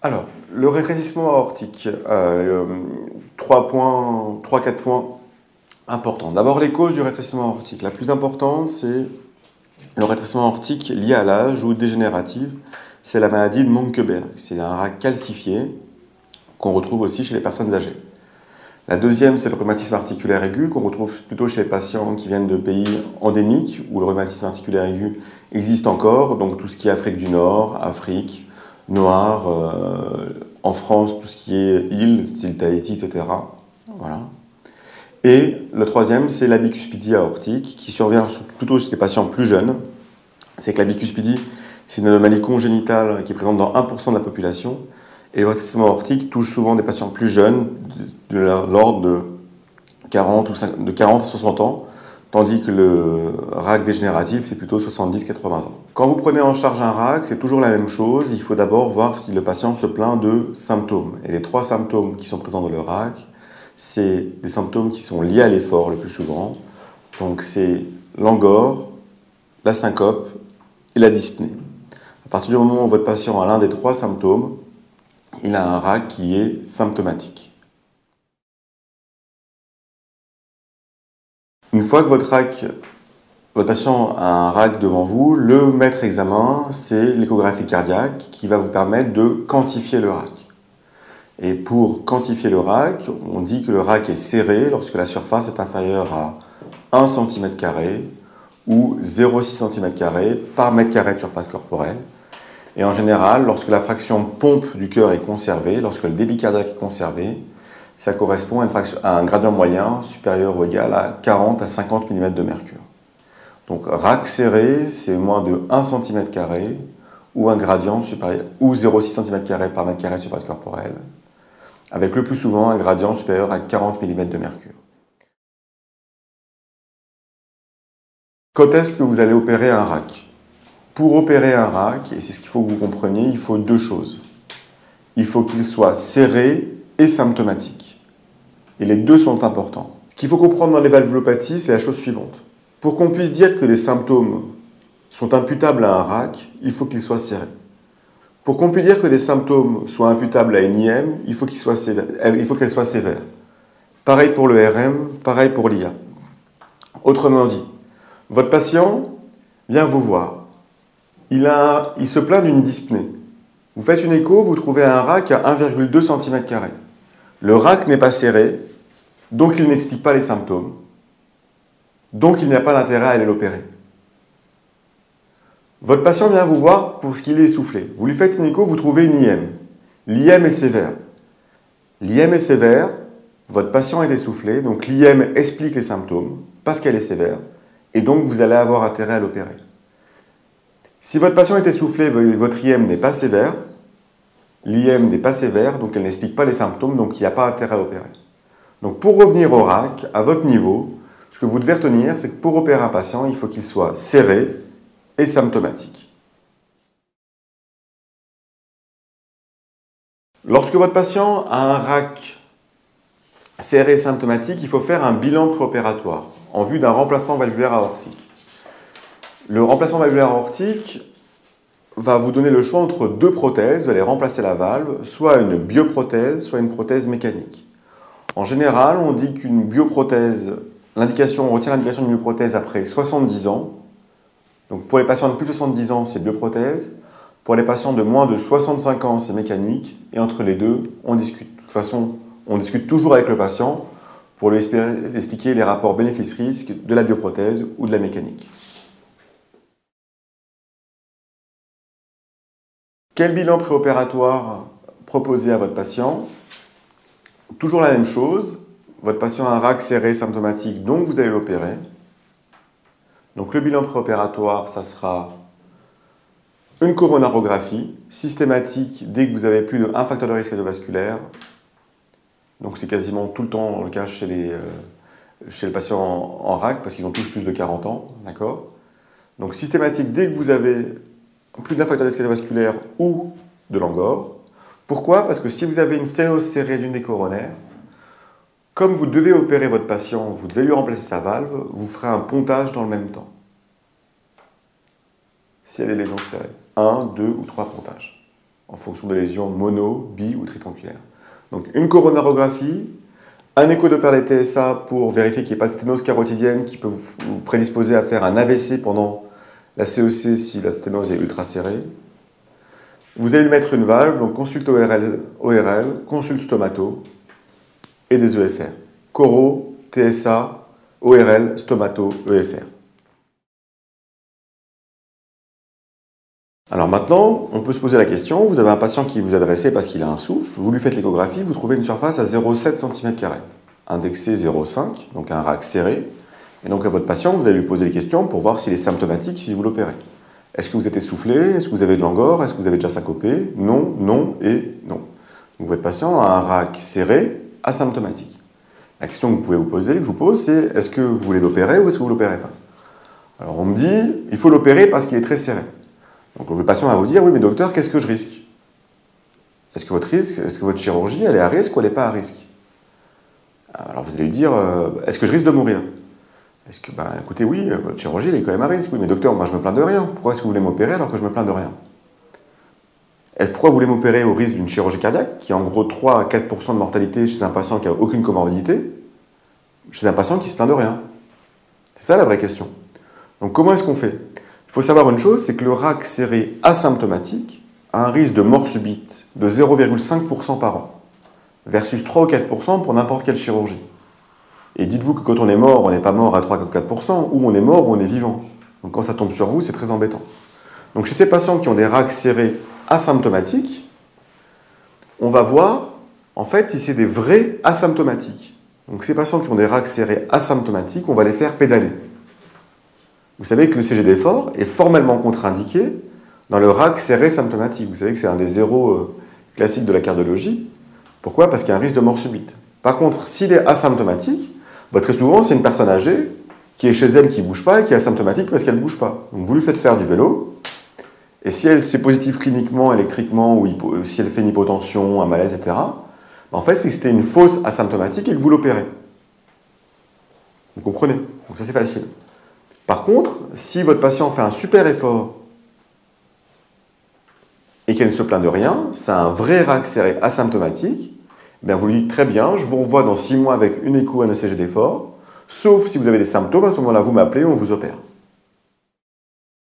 Alors, le rétrécissement aortique, 3-4 points importants. D'abord, les causes du rétrécissement aortique. La plus importante, c'est le rétrécissement aortique lié à l'âge ou dégénératif. C'est la maladie de Mönckeberg. C'est un RAC calcifié qu'on retrouve aussi chez les personnes âgées. La deuxième, c'est le rhumatisme articulaire aigu, qu'on retrouve plutôt chez les patients qui viennent de pays endémiques, où le rhumatisme articulaire aigu existe encore, donc tout ce qui est Afrique du Nord, Afrique, Noire, en France, tout ce qui est îles, style Tahiti, etc. Voilà. Et le troisième, c'est la bicuspidie aortique, qui survient plutôt chez les patients plus jeunes. C'est que la bicuspidie, c'est une anomalie congénitale qui est présente dans 1% de la population. Et le rétrécissement aortique touche souvent des patients plus jeunes, de l'ordre de 40 à 60 ans, tandis que le RAC dégénératif, c'est plutôt 70-80 ans. Quand vous prenez en charge un RAC, c'est toujours la même chose. Il faut d'abord voir si le patient se plaint de symptômes. Et les 3 symptômes qui sont présents dans le RAC, c'est des symptômes qui sont liés à l'effort le plus souvent. Donc c'est l'angor, la syncope et la dyspnée. À partir du moment où votre patient a l'un des 3 symptômes, il a un RAC qui est symptomatique. Une fois que votre patient a un RAC devant vous, le maître examen, c'est l'échographie cardiaque qui va vous permettre de quantifier le RAC. Et pour quantifier le RAC, on dit que le RAC est serré lorsque la surface est inférieure à 1 cm² ou 0,6 cm² par mètre carré de surface corporelle. Et en général, lorsque la fraction pompe du cœur est conservée, lorsque le débit cardiaque est conservé, ça correspond à un gradient moyen supérieur ou égal à 40 à 50 mm de mercure. Donc RAC serré, c'est moins de 1 cm² ou un gradient supérieur, ou 0,6 cm² par mètre carré de surface corporelle, avec le plus souvent un gradient supérieur à 40 mm de mercure. Quand est-ce que vous allez opérer un RAC? Pour opérer un RAC, et c'est ce qu'il faut que vous compreniez, il faut 2 choses. Il faut qu'il soit serré et symptomatique. Et les 2 sont importants. Ce qu'il faut comprendre dans les valvulopathies, c'est la chose suivante. Pour qu'on puisse dire que des symptômes sont imputables à un RAC, il faut qu'ils soient serrés. Pour qu'on puisse dire que des symptômes soient imputables à une IM, il faut qu'elle soit sévère. Pareil pour le RM, pareil pour l'IA. Autrement dit, votre patient vient vous voir. Il se plaint d'une dyspnée. Vous faites une écho, vous trouvez un RAC à 1,2 cm². Le RAC n'est pas serré, donc il n'explique pas les symptômes. Donc il n'y a pas d'intérêt à aller l'opérer. Votre patient vient vous voir pour ce qu'il est essoufflé. Vous lui faites une écho, vous trouvez une IM. L'IM est sévère. L'IM est sévère, votre patient est essoufflé, donc l'IM explique les symptômes parce qu'elle est sévère, et donc vous allez avoir intérêt à l'opérer. Si votre patient est essoufflé, votre IM n'est pas sévère, l'IM n'est pas sévère, donc elle n'explique pas les symptômes, donc il n'y a pas intérêt à opérer. Donc pour revenir au RAC, à votre niveau, ce que vous devez retenir, c'est que pour opérer un patient, il faut qu'il soit serré et symptomatique. Lorsque votre patient a un RAC serré et symptomatique, il faut faire un bilan préopératoire en vue d'un remplacement valvulaire aortique. Le remplacement valvulaire aortique va vous donner le choix entre 2 prothèses, vous allez remplacer la valve, soit une bioprothèse, soit une prothèse mécanique. En général, on dit qu'une bioprothèse, on retient l'indication d'une bioprothèse après 70 ans. Donc pour les patients de plus de 70 ans, c'est bioprothèse. Pour les patients de moins de 65 ans, c'est mécanique. Et entre les deux, on discute. De toute façon, on discute toujours avec le patient pour lui expliquer les rapports bénéfices-risques de la bioprothèse ou de la mécanique. Quel bilan préopératoire proposer à votre patient? Toujours la même chose. Votre patient a un RAC serré symptomatique, donc vous allez l'opérer. Donc le bilan préopératoire, ça sera une coronarographie systématique dès que vous avez plus d'un facteur de risque cardiovasculaire. Donc c'est quasiment tout le temps le cas chez les patients en RAC parce qu'ils ont tous plus de 40 ans. D'accord? Donc systématique dès que vous avez plus d'un facteur de risque cardiovasculaire ou de l'angor. Pourquoi? Parce que si vous avez une sténose serrée d'une des coronaires, comme vous devez opérer votre patient, vous devez lui remplacer sa valve, vous ferez un pontage dans le même temps. S'il y a des lésions serrées. 1, 2 ou 3 pontages. en fonction de lésions mono, bi ou tritentanculaires. Donc une coronarographie, un échodoppler TSA pour vérifier qu'il n'y ait pas de sténose carotidienne qui peut vous prédisposer à faire un AVC pendant la CEC si la sténose est ultra serrée. Vous allez lui mettre une valve, donc consulte ORL, consulte stomato et des EFR. Coro, TSA, ORL, stomato, EFR. Alors maintenant, on peut se poser la question, vous avez un patient qui vous adresse parce qu'il a un souffle, vous lui faites l'échographie, vous trouvez une surface à 0,7 cm², indexé 0,5, donc un RAC serré, et donc à votre patient, vous allez lui poser des questions pour voir s'il est symptomatique si vous l'opérez. Est-ce que vous êtes essoufflé? Est-ce que vous avez de l'angor? Est-ce que vous avez déjà syncopé? Non, non et non. Donc votre patient a un RAC serré asymptomatique. La question que vous pouvez vous poser, que je vous pose, c'est est-ce que vous voulez l'opérer ou est-ce que vous ne l'opérez pas? Alors on me dit, il faut l'opérer parce qu'il est très serré. Donc le patient va vous dire, oui mais docteur, qu'est-ce que je risque? Est-ce que votre chirurgie, elle est à risque ou elle n'est pas à risque? Alors vous allez lui dire, est-ce que je risque de mourir? Est-ce que, écoutez, oui, votre chirurgie, elle est quand même à risque. Oui, mais docteur, moi je me plains de rien. Pourquoi est-ce que vous voulez m'opérer alors que je me plains de rien? Et pourquoi vous voulez m'opérer au risque d'une chirurgie cardiaque, qui est en gros 3 à 4% de mortalité chez un patient qui n'a aucune comorbidité, chez un patient qui se plaint de rien? C'est ça la vraie question. Donc comment est-ce qu'on fait? Il faut savoir une chose, c'est que le RAC serré asymptomatique a un risque de mort subite de 0,5% par an, versus 3 ou 4% pour n'importe quelle chirurgie. Et dites-vous que quand on est mort, on n'est pas mort à 3 ou 4%, ou on est mort ou on est vivant. Donc quand ça tombe sur vous, c'est très embêtant. Donc chez ces patients qui ont des RAC serrés asymptomatiques, on va voir en fait si c'est des vrais asymptomatiques. Donc ces patients qui ont des RAC serrés asymptomatiques, on va les faire pédaler. Vous savez que le CGD fort est formellement contre-indiqué dans le RAC serré symptomatique. Vous savez que c'est un des zéros classiques de la cardiologie. Pourquoi? Parce qu'il y a un risque de mort subite. Par contre, s'il est asymptomatique, très souvent, c'est une personne âgée qui est chez elle, qui ne bouge pas et qui est asymptomatique parce qu'elle ne bouge pas. Donc vous lui faites faire du vélo, et si c'est positif cliniquement, électriquement, ou si elle fait une hypotension, un malaise, etc., en fait, c'est que c'était une fausse asymptomatique et que vous l'opérez. Vous comprenez? Donc ça, c'est facile. Par contre, si votre patient fait un super effort et qu'elle ne se plaint de rien, c'est un vrai RAC serré asymptomatique, vous lui dites très bien, je vous revois dans 6 mois avec une écho, un ECG d'effort, sauf si vous avez des symptômes, à ce moment-là, vous m'appelez, on vous opère.